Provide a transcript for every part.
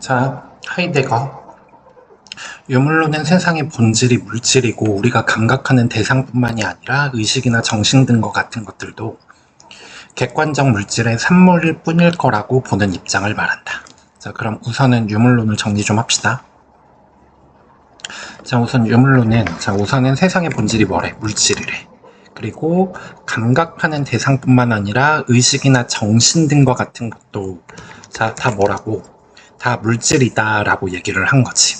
자, 하이데거. 유물론은 세상의 본질이 물질이고 우리가 감각하는 대상뿐만이 아니라 의식이나 정신 등과 같은 것들도 객관적 물질의 산물일 뿐일 거라고 보는 입장을 말한다. 자, 그럼 우선은 유물론을 정리 좀 합시다. 자, 우선 유물론은 우선은 세상의 본질이 뭐래? 물질이래. 그리고 감각하는 대상뿐만 아니라 의식이나 정신 등과 같은 것도 다 뭐라고? 다 물질이다라고 얘기를 한 거지.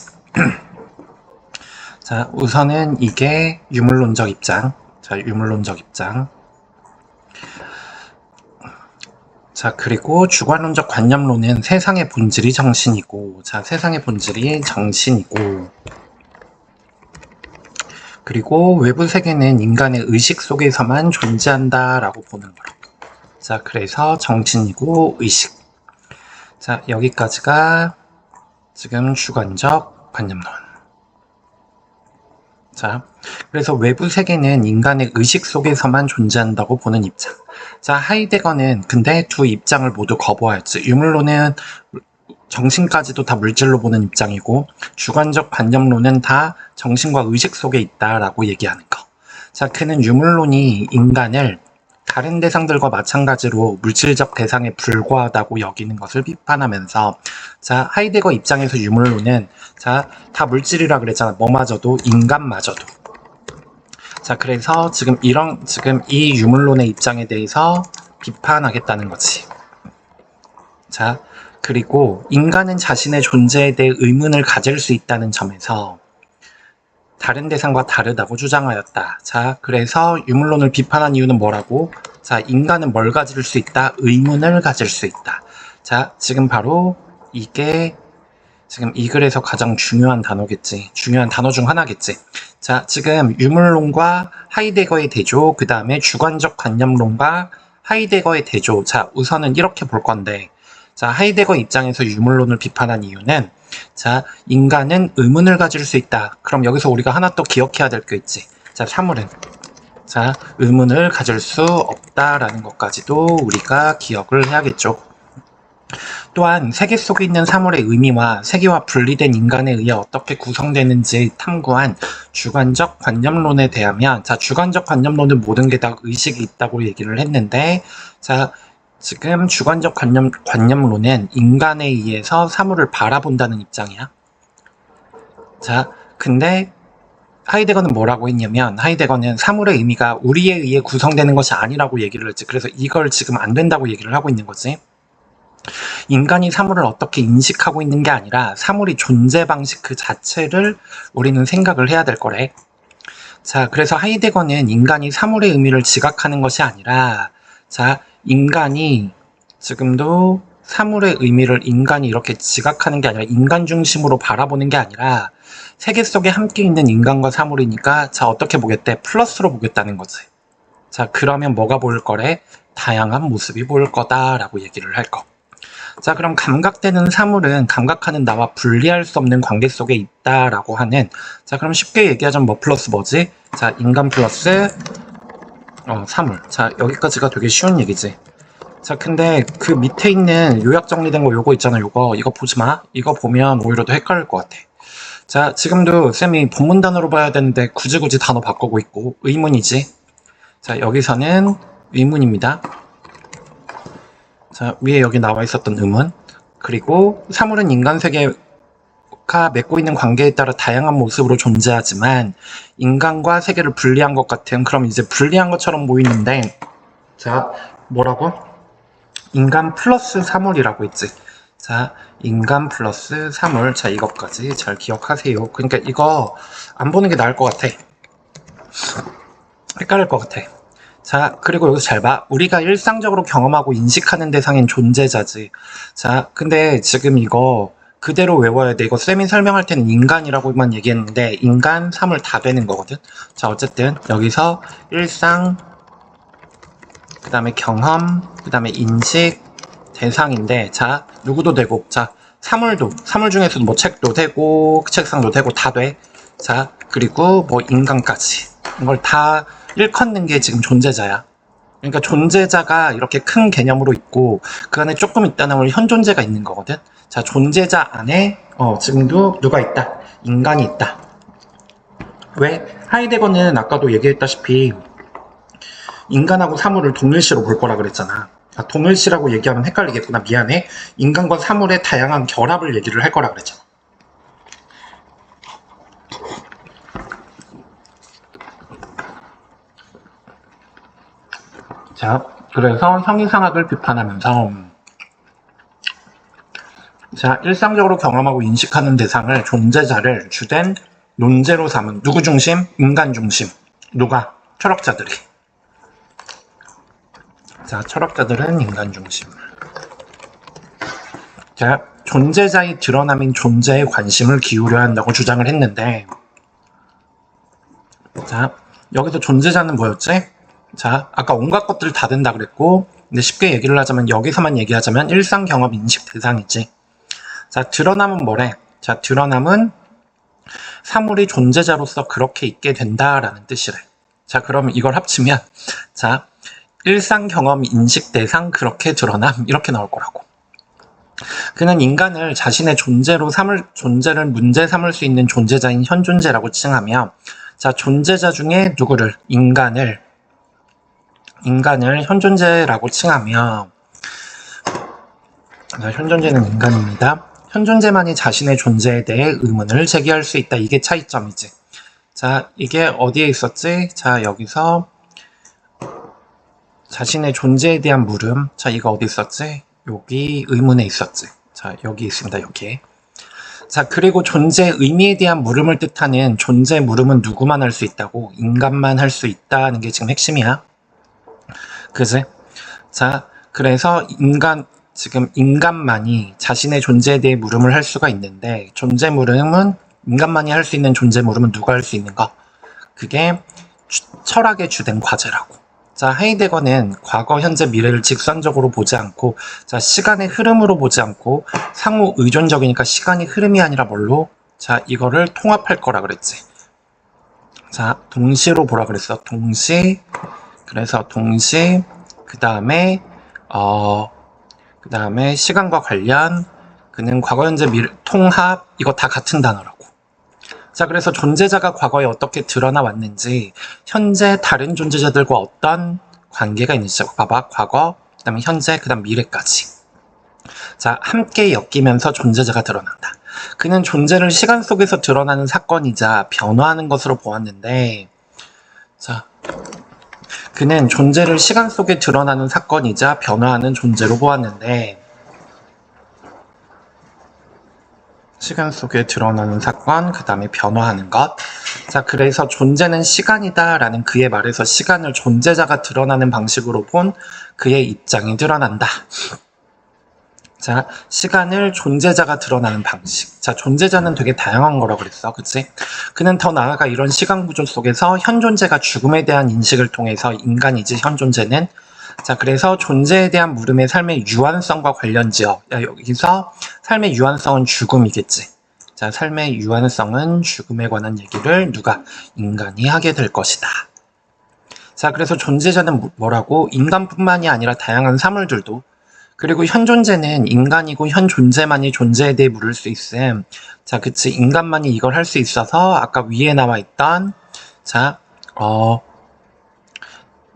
자, 우선은 이게 유물론적 입장. 자, 유물론적 입장. 자, 그리고 주관론적 관념론은 세상의 본질이 정신이고, 세상의 본질이 정신이고, 그리고 외부 세계는 인간의 의식 속에서만 존재한다라고 보는 거라고. 자, 그래서 정신이고 의식. 자, 여기까지가 지금 주관적 관념론. 자, 그래서 외부 세계는 인간의 의식 속에서만 존재한다고 보는 입장. 자, 하이데거는 근데 두 입장을 모두 거부하였지. 유물론은 정신까지도 다 물질로 보는 입장이고, 주관적 관념론은 다 정신과 의식 속에 있다라고 얘기하는 거. 자, 그는 유물론이 인간을 다른 대상들과 마찬가지로 물질적 대상에 불과하다고 여기는 것을 비판하면서, 자, 하이데거 입장에서 유물론은 다 물질이라 그랬잖아. 뭐마저도, 인간마저도. 자, 그래서 지금 이 유물론의 입장에 대해서 비판하겠다는 거지. 자, 그리고 인간은 자신의 존재에 대해 의문을 가질 수 있다는 점에서 다른 대상과 다르다고 주장하였다. 자, 그래서 유물론을 비판한 이유는 뭐라고? 자, 인간은 뭘 가질 수 있다? 의문을 가질 수 있다. 자, 지금 바로 이게 지금 이 글에서 가장 중요한 단어겠지. 중요한 단어 중 하나겠지. 자, 지금 유물론과 하이데거의 대조, 그 다음에 주관적 관념론과 하이데거의 대조. 자, 우선은 이렇게 볼 건데, 자, 하이데거 입장에서 유물론을 비판한 이유는, 자, 인간은 의문을 가질 수 있다. 그럼 여기서 우리가 하나 또 기억해야 될 게 있지. 자, 사물은. 자, 의문을 가질 수 없다라는 것까지도 우리가 기억을 해야겠죠. 또한 세계 속에 있는 사물의 의미와 세계와 분리된 인간에 의해 어떻게 구성되는지 탐구한 주관적 관념론에 대하면, 자, 주관적 관념론은 모든 게 다 의식이 있다고 얘기를 했는데, 자, 지금 주관적 관념론은 인간에 의해서 사물을 바라본다는 입장이야. 자, 근데 하이데거는 뭐라고 했냐면, 하이데거는 사물의 의미가 우리에 의해 구성되는 것이 아니라고 얘기를 했지. 그래서 이걸 지금 안 된다고 얘기를 하고 있는 거지. 인간이 사물을 어떻게 인식하고 있는 게 아니라 사물이 존재 방식 그 자체를 우리는 생각을 해야 될 거래. 자, 그래서 하이데거는 인간이 사물의 의미를 지각하는 것이 아니라, 자, 인간이 지금도 사물의 의미를 인간이 이렇게 지각하는 게 아니라 인간 중심으로 바라보는 게 아니라 세계 속에 함께 있는 인간과 사물이니까, 자, 어떻게 보겠대? 플러스로 보겠다는 거지. 자, 그러면 뭐가 보일 거래? 다양한 모습이 보일 거다라고 얘기를 할 거. 자, 그럼 감각되는 사물은 감각하는 나와 분리할 수 없는 관계 속에 있다라고 하는, 자, 그럼 쉽게 얘기하자면 뭐 플러스 뭐지? 자, 인간 플러스 사물. 자, 여기까지가 되게 쉬운 얘기지. 자, 근데 그 밑에 있는 요약 정리된 거 요거 있잖아. 이거 보지 마. 이거 보면 오히려 더 헷갈릴 것 같아. 자, 지금도 쌤이 본문 단어로 봐야 되는데 굳이 단어 바꾸고 있고, 의문이지. 자, 여기서는 의문입니다. 자, 위에 여기 나와 있었던 의문. 그리고 사물은 인간 세계가 맺고 있는 관계에 따라 다양한 모습으로 존재하지만 인간과 세계를 분리한 것 같은, 그럼 이제 분리한 것처럼 보이는데, 자, 뭐라고? 인간 플러스 사물이라고 했지. 자, 인간 플러스 사물. 자, 이것까지 잘 기억하세요. 그러니까 이거 안 보는 게 나을 것 같아. 헷갈릴 것 같아. 자, 그리고 여기서 잘 봐. 우리가 일상적으로 경험하고 인식하는 대상인 존재자지. 자, 근데 지금 이거 그대로 외워야 돼. 이거 쌤이 설명할 때는 인간이라고만 얘기했는데 인간, 사물 다 되는 거거든. 자, 어쨌든 여기서 일상, 그 다음에 경험, 그 다음에 인식, 대상인데, 자, 누구도 되고, 자, 사물 중에서도 뭐 책도 되고 책상도 되고 다 돼. 자, 그리고 뭐 인간까지 이걸 다 일컫는 게 지금 존재자야. 그러니까 존재자가 이렇게 큰 개념으로 있고 그 안에 조금 있다 나오면 현존재가 있는 거거든. 자, 존재자 안에 지금도 누가 있다? 인간이 있다. 왜? 하이데거는 아까도 얘기했다시피 인간하고 사물을 동일시로 볼 거라 그랬잖아. 동일시라고 얘기하면 헷갈리겠구나. 미안해. 인간과 사물의 다양한 결합을 얘기를 할 거라 그랬잖아. 자, 그래서 형이상학을 비판하면서 자, 일상적으로 경험하고 인식하는 대상을 존재자를 주된 논제로 삼은 누구 중심? 인간 중심. 누가? 철학자들이. 자, 철학자들은 인간 중심. 자, 존재자의 드러남인 존재에 관심을 기울여야 한다고 주장을 했는데 자, 여기서 존재자는 뭐였지? 자, 아까 온갖 것들 다 된다 그랬고 근데 쉽게 얘기를 하자면 여기서만 얘기하자면 일상 경험 인식 대상이지. 자, 드러남은 뭐래? 자, 드러남은 사물이 존재자로서 그렇게 있게 된다라는 뜻이래. 자, 그럼 이걸 합치면 자, 일상 경험 인식 대상 그렇게 드러남 이렇게 나올 거라고. 그는 인간을 자신의 존재를 문제 삼을 수 있는 존재자인 현존재라고 칭하며 자, 존재자 중에 누구를? 인간을 현존재라고 칭하며 자, 현존재는 인간입니다. 현존재만이 자신의 존재에 대해 의문을 제기할 수 있다. 이게 차이점이지. 자, 이게 어디에 있었지? 자, 여기서 자신의 존재에 대한 물음. 자, 이거 어디 있었지? 여기 의문에 있었지. 자, 여기 있습니다. 여기. 자, 그리고 존재의 의미에 대한 물음을 뜻하는 존재 물음은 누구만 할 수 있다고? 인간만 할 수 있다는 게 지금 핵심이야. 그지? 자, 그래서 지금 인간만이 자신의 존재에 대해 물음을 할 수가 있는데 존재 물음은 인간만이 할 수 있는 존재 물음은 누가 할 수 있는가? 그게 철학의 주된 과제라고. 자, 하이데거는 과거, 현재, 미래를 직선적으로 보지 않고 자, 시간의 흐름으로 보지 않고 상호 의존적이니까 시간이 흐름이 아니라 뭘로? 자, 이거를 통합할 거라 그랬지. 자, 동시로 보라 그랬어. 동시. 그래서 동시 그다음에 시간과 관련, 그는 과거, 현재, 미래, 통합, 이거 다 같은 단어라고. 자, 그래서 존재자가 과거에 어떻게 드러나 왔는지, 현재 다른 존재자들과 어떤 관계가 있는지, 봐봐. 과거, 그 다음에 현재, 그 다음 미래까지. 자, 함께 엮이면서 존재자가 드러난다. 그는 존재를 시간 속에서 드러나는 사건이자 변화하는 것으로 보았는데, 자, 그는 존재를 시간 속에 드러나는 사건이자 변화하는 존재로 보았는데 시간 속에 드러나는 사건, 그 다음에 변화하는 것. 자, 그래서 존재는 시간이다 라는 그의 말에서 시간을 존재자가 드러나는 방식으로 본 그의 입장이 드러난다. 자, 시간을 존재자가 드러나는 방식. 자, 존재자는 되게 다양한 거라고 그랬어. 그치? 그는 더 나아가 이런 시간 구조 속에서 현존재가 죽음에 대한 인식을 통해서 인간이지 현존재는 자, 그래서 존재에 대한 물음의 삶의 유한성과 관련지어. 여기서 삶의 유한성은 죽음이겠지. 자, 삶의 유한성은 죽음에 관한 얘기를 누가? 인간이 하게 될 것이다. 자, 그래서 존재자는 뭐라고? 인간뿐만이 아니라 다양한 사물들도 그리고 현존재는 인간이고 현존재만이 존재에 대해 물을 수 있음. 자, 그치. 인간만이 이걸 할 수 있어서 아까 위에 나와 있던 자,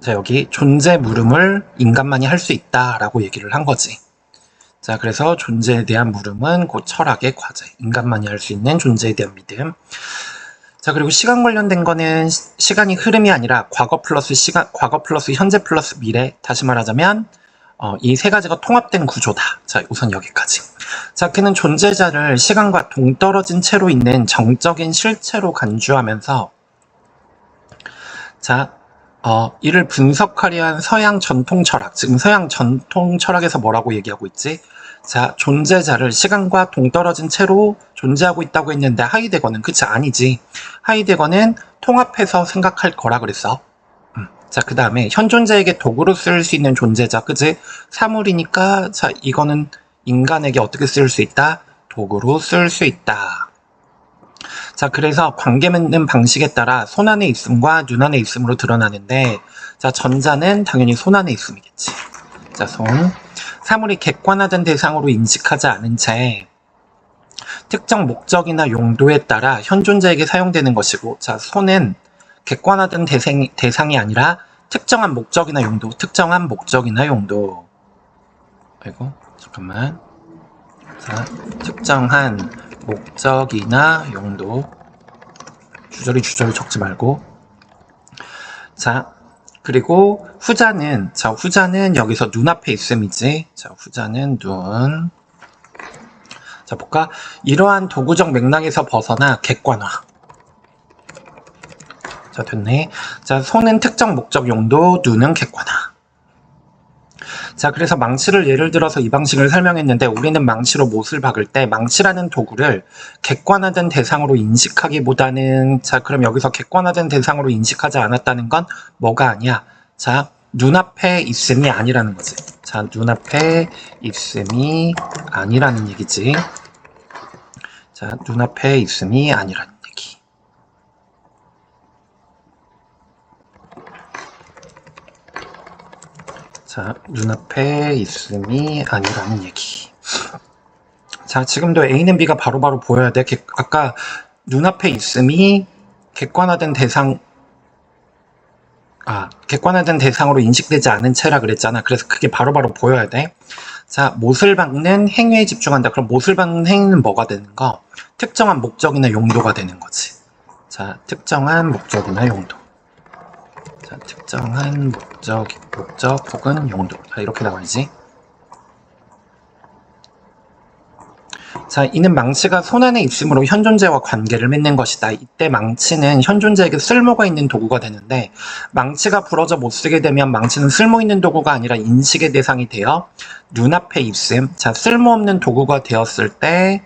여기 존재 물음을 인간만이 할 수 있다라고 얘기를 한 거지. 자, 그래서 존재에 대한 물음은 곧 철학의 과제. 인간만이 할 수 있는 존재에 대한 믿음. 자, 그리고 시간 관련된 거는 시간이 흐름이 아니라 과거 플러스 현재 플러스 미래. 다시 말하자면 이 세 가지가 통합된 구조다. 자, 우선 여기까지. 자, 그는 존재자를 시간과 동떨어진 채로 있는 정적인 실체로 간주하면서 자, 이를 분석하려 한 서양 전통 철학, 지금 서양 전통 철학에서 뭐라고 얘기하고 있지? 자, 존재자를 시간과 동떨어진 채로 존재하고 있다고 했는데 하이데거는 그치? 아니지. 하이데거는 통합해서 생각할 거라 그랬어. 자, 그 다음에 현존자에게 도구로 쓸 수 있는 존재자, 그치? 사물이니까 자, 이거는 인간에게 어떻게 쓸 수 있다? 도구로 쓸 수 있다. 자, 그래서 관계 맺는 방식에 따라 손 안에 있음과 눈 안에 있음으로 드러나는데, 자, 전자는 당연히 손 안에 있음이겠지. 자, 손. 사물이 객관화된 대상으로 인식하지 않은 채 특정 목적이나 용도에 따라 현존자에게 사용되는 것이고, 자, 손은 객관화된 대상이 아니라 특정한 목적이나 용도, 아이고, 잠깐만. 자, 특정한 목적이나 용도. 주저리 적지 말고. 자, 그리고 후자는 여기서 눈앞에 있음이지. 자, 후자는 눈. 자, 볼까? 이러한 도구적 맥락에서 벗어나 객관화. 자, 됐네. 자, 손은 특정 목적 용도, 눈은 객관화. 자, 그래서 망치를 예를 들어서 이 방식을 설명했는데, 우리는 망치로 못을 박을 때 망치라는 도구를 객관화된 대상으로 인식하기보다는, 자, 그럼 여기서 객관화된 대상으로 인식하지 않았다는 건 뭐가 아니야? 자, 눈앞에 있음이 아니라는 거지. 자, 눈앞에 있음이 아니라는 얘기지. 자, 눈앞에 있음이 아니라는 얘기. 자, 눈앞에 있음이 아니라는 얘기. 자, 지금도 A는 B가 바로바로 보여야 돼. 아까 눈앞에 있음이 객관화된 대상으로 인식되지 않은 채라 그랬잖아. 그래서 그게 바로바로 보여야 돼. 자, 못을 박는 행위에 집중한다. 그럼 못을 박는 행위는 뭐가 되는 거? 특정한 목적이나 용도가 되는 거지. 자, 특정한 목적이나 용도. 자, 특정한 목적 혹은 용도. 자, 이렇게 나와야지. 자, 이는 망치가 손 안에 있음으로 현존재와 관계를 맺는 것이다. 이때 망치는 현존재에게 쓸모가 있는 도구가 되는데, 망치가 부러져 못 쓰게 되면 망치는 쓸모 있는 도구가 아니라 인식의 대상이 되어 눈앞에 있음. 자, 쓸모없는 도구가 되었을 때,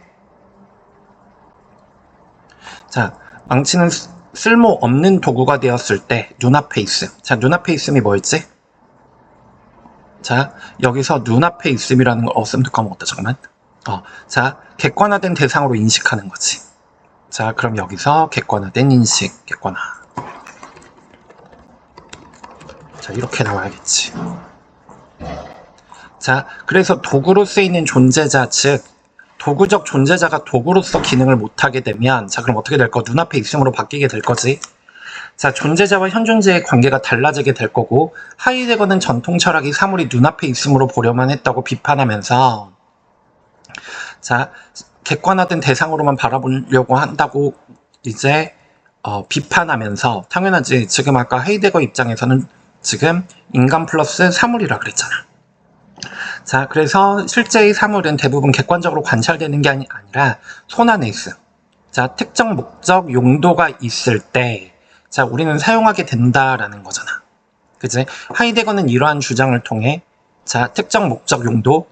자, 망치는 쓸모없는 도구가 되었을 때 눈앞에 있음. 자, 눈앞에 있음이 뭐였지? 자, 여기서 눈앞에 있음이라는 걸 쌤도 까먹었다. 잠깐만. 자, 객관화된 대상으로 인식하는 거지. 자, 그럼 여기서 객관화된 인식, 객관화. 자, 이렇게 나와야겠지. 자, 그래서 도구로 쓰이는 존재자, 즉 도구적 존재자가 도구로서 기능을 못하게 되면, 자, 그럼 어떻게 될 거? 눈앞에 있음으로 바뀌게 될 거지. 자, 존재자와 현존재의 관계가 달라지게 될 거고, 하이데거는 전통 철학이 사물이 눈앞에 있음으로 보려만 했다고 비판하면서, 자, 객관화된 대상으로만 바라보려고 한다고 이제 비판하면서, 당연하지. 지금 아까 하이데거 입장에서는 지금 인간 플러스 사물이라 그랬잖아. 자, 그래서 실제의 사물은 대부분 객관적으로 관찰되는 게 아니라 손 안에 있음. 자, 특정 목적 용도가 있을 때, 자, 우리는 사용하게 된다라는 거잖아. 그치? 하이데거는 이러한 주장을 통해, 자, 특정한 목적 용도,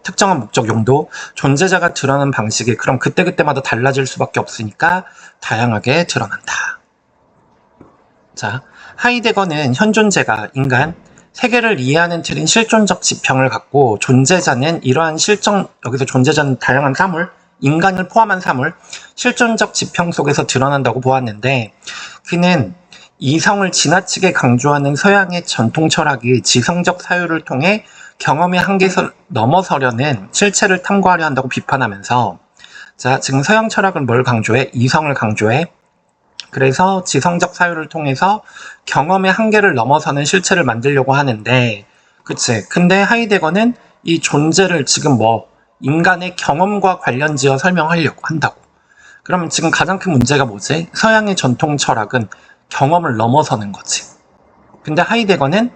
존재자가 드러나는 방식이 그럼 그때그때마다 달라질 수밖에 없으니까 다양하게 드러난다. 자, 하이데거는 현존재가 인간, 세계를 이해하는 틀인 실존적 지평을 갖고, 존재자는 이러한 여기서 존재자는 다양한 사물, 인간을 포함한 사물, 실존적 지평 속에서 드러난다고 보았는데, 그는 이성을 지나치게 강조하는 서양의 전통 철학이 지성적 사유를 통해 경험의 한계에서 넘어서려는 실체를 탐구하려 한다고 비판하면서, 자, 지금 서양 철학은 뭘 강조해? 이성을 강조해. 그래서 지성적 사유를 통해서 경험의 한계를 넘어서는 실체를 만들려고 하는데, 그치? 근데 하이데거는 이 존재를 지금 인간의 경험과 관련지어 설명하려고 한다고. 그러면 지금 가장 큰 문제가 뭐지? 서양의 전통 철학은 경험을 넘어서는 거지. 근데 하이데거는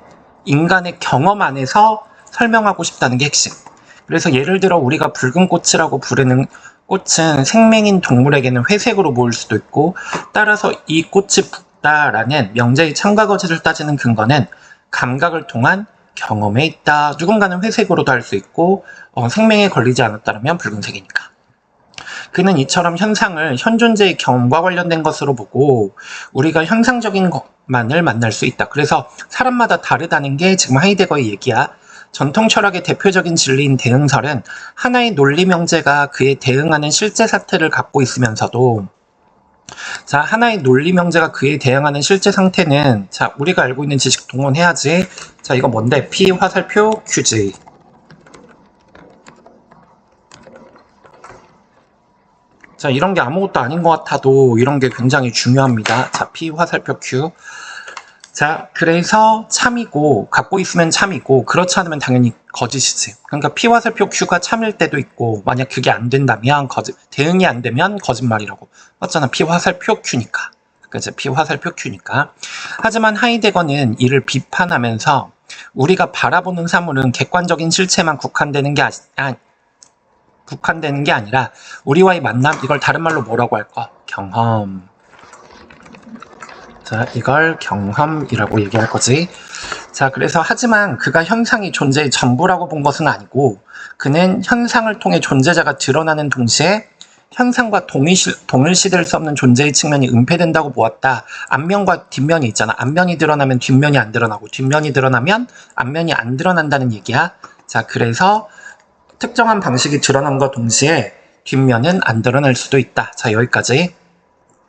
인간의 경험 안에서 설명하고 싶다는 게 핵심. 그래서 예를 들어 우리가 붉은 꽃이라고 부르는 꽃은 생명인 동물에게는 회색으로 보일 수도 있고, 따라서 이 꽃이 붉다라는 명제의 참가 거짓을 따지는 근거는 감각을 통한 경험에 있다. 누군가는 회색으로도 할 수 있고, 생명에 걸리지 않았다면 붉은색이니까. 그는 이처럼 현상을 현존재의 경험과 관련된 것으로 보고 우리가 현상적인 것만을 만날 수 있다. 그래서 사람마다 다르다는 게 지금 하이데거의 얘기야. 전통 철학의 대표적인 진리인 대응설은 하나의 논리 명제가 그에 대응하는 실제 사태를 갖고 있으면서도 자, 하나의 논리 명제가 그에 대응하는 실제 상태는, 자, 우리가 알고 있는 지식 동원해야지. 자, 이거 뭔데? P 화살표 QG. 자, 이런 게 아무것도 아닌 것 같아도 이런 게 굉장히 중요합니다. 자, P 화살표 Q. 자, 그래서 참이고, 갖고 있으면 참이고, 그렇지 않으면 당연히 거짓이지. 그러니까 P 화살표 Q가 참일 때도 있고, 만약 그게 안 된다면 대응이 안 되면 거짓말이라고. 맞잖아. P 화살표 Q니까. 그치? P 화살표 Q니까. 하지만 하이데거는 이를 비판하면서 우리가 바라보는 사물은 객관적인 실체만 국한되는 게 아니라 우리와의 만남, 이걸 다른 말로 뭐라고 할까? 경험. 자, 이걸 경험이라고 얘기할 거지. 자, 그래서 하지만 그가 현상이 존재의 전부라고 본 것은 아니고 그는 현상을 통해 존재자가 드러나는 동시에 현상과 동일시될 수 없는 존재의 측면이 은폐된다고 보았다. 앞면과 뒷면이 있잖아. 앞면이 드러나면 뒷면이 안 드러나고 뒷면이 드러나면 앞면이 안 드러난다는 얘기야. 자, 그래서 특정한 방식이 드러남과 동시에 뒷면은 안 드러날 수도 있다. 자, 여기까지.